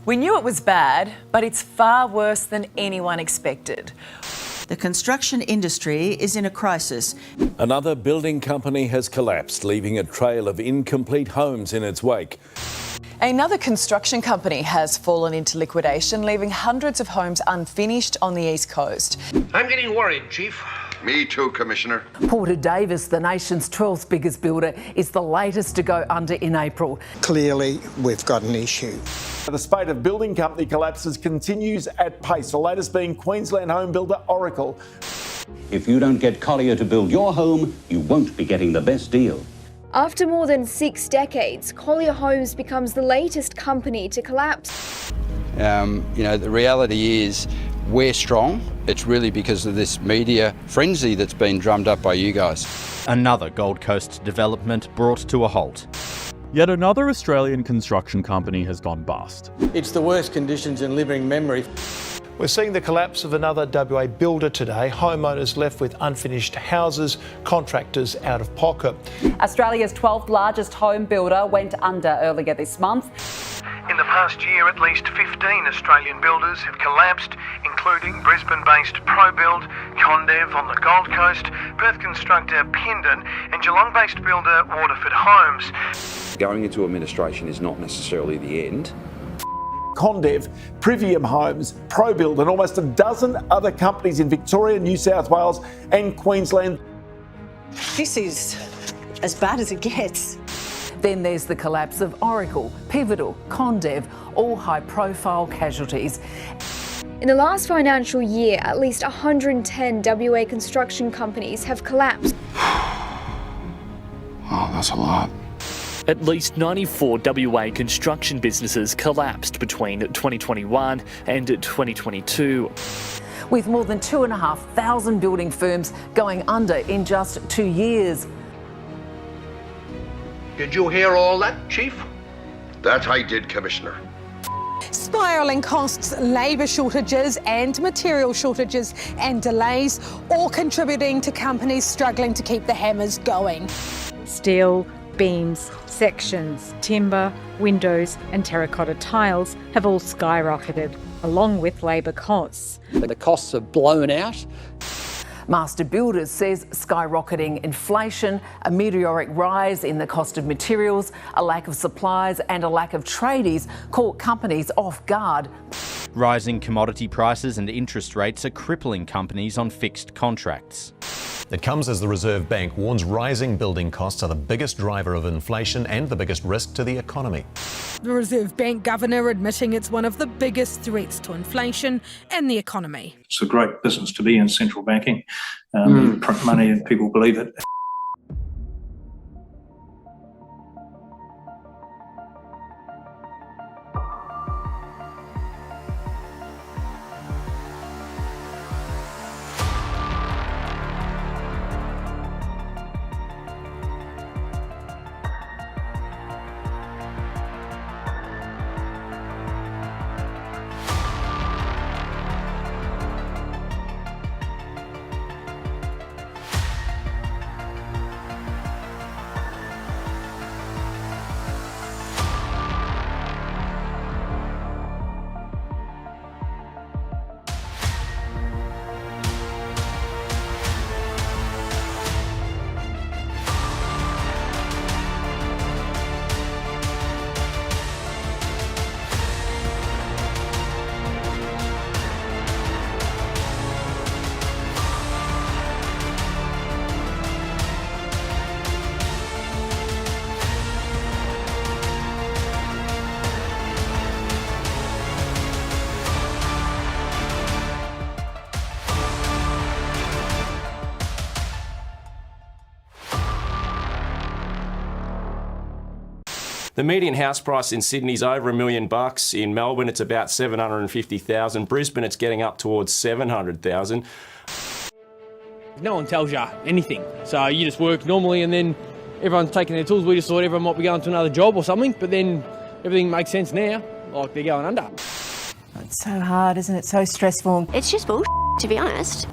We knew it was bad, but it's far worse than anyone expected. The construction industry is in a crisis. Another building company has collapsed, leaving a trail of incomplete homes in its wake. Another construction company has fallen into liquidation, leaving hundreds of homes unfinished on the East Coast. I'm getting worried, Chief. Me too, Commissioner. Porter Davis, the nation's 12th biggest builder, is the latest to go under in April. Clearly, we've got an issue. The spate of building company collapses continues at pace, the latest being Queensland home builder Oracle. If you don't get Collier to build your home, you won't be getting the best deal. After more than 6 decades, Collier Homes becomes the latest company to collapse. The reality is we're strong. It's really because of this media frenzy that's been drummed up by you guys. Another Gold Coast development brought to a halt. Yet another Australian construction company has gone bust. It's the worst conditions in living memory. We're seeing the collapse of another WA builder today. Homeowners left with unfinished houses, contractors out of pocket. Australia's 12th largest home builder went under earlier this month. In the past year, at least 15 Australian builders have collapsed, including Brisbane-based ProBuild, Condev on the Gold Coast, Perth constructor Pindon, and Geelong-based builder Waterford Homes. Going into administration is not necessarily the end. Condev, Privium Homes, ProBuild and almost a dozen other companies in Victoria, New South Wales and Queensland. This is as bad as it gets. Then there's the collapse of Oracle, Pivotal, Condev, all high-profile casualties. In the last financial year, at least 110 WA construction companies have collapsed. Oh, that's a lot. At least 94 WA construction businesses collapsed between 2021 and 2022. With more than 2,500 building firms going under in just 2 years. Did you hear all that, Chief? That I did, Commissioner. Spiralling costs, labour shortages and material shortages and delays, all contributing to companies struggling to keep the hammers going. Steel, beams, sections, timber, windows and terracotta tiles have all skyrocketed, along with labour costs. The costs have blown out. Master Builders says skyrocketing inflation, a meteoric rise in the cost of materials, a lack of supplies and a lack of tradies caught companies off guard. Rising commodity prices and interest rates are crippling companies on fixed contracts. It comes as the Reserve Bank warns rising building costs are the biggest driver of inflation and the biggest risk to the economy. The Reserve Bank governor admitting it's one of the biggest threats to inflation and the economy. It's a great business to be in, central banking. You print money and people believe it. The median house price in Sydney is over $1 million. In Melbourne, it's about 750,000. Brisbane, it's getting up towards 700,000. No one tells you anything. So you just work normally and then everyone's taking their tools. We just thought everyone might be going to another job or something, but then everything makes sense now, like they're going under. It's so hard, isn't it? So stressful. It's just bullshit, to be honest.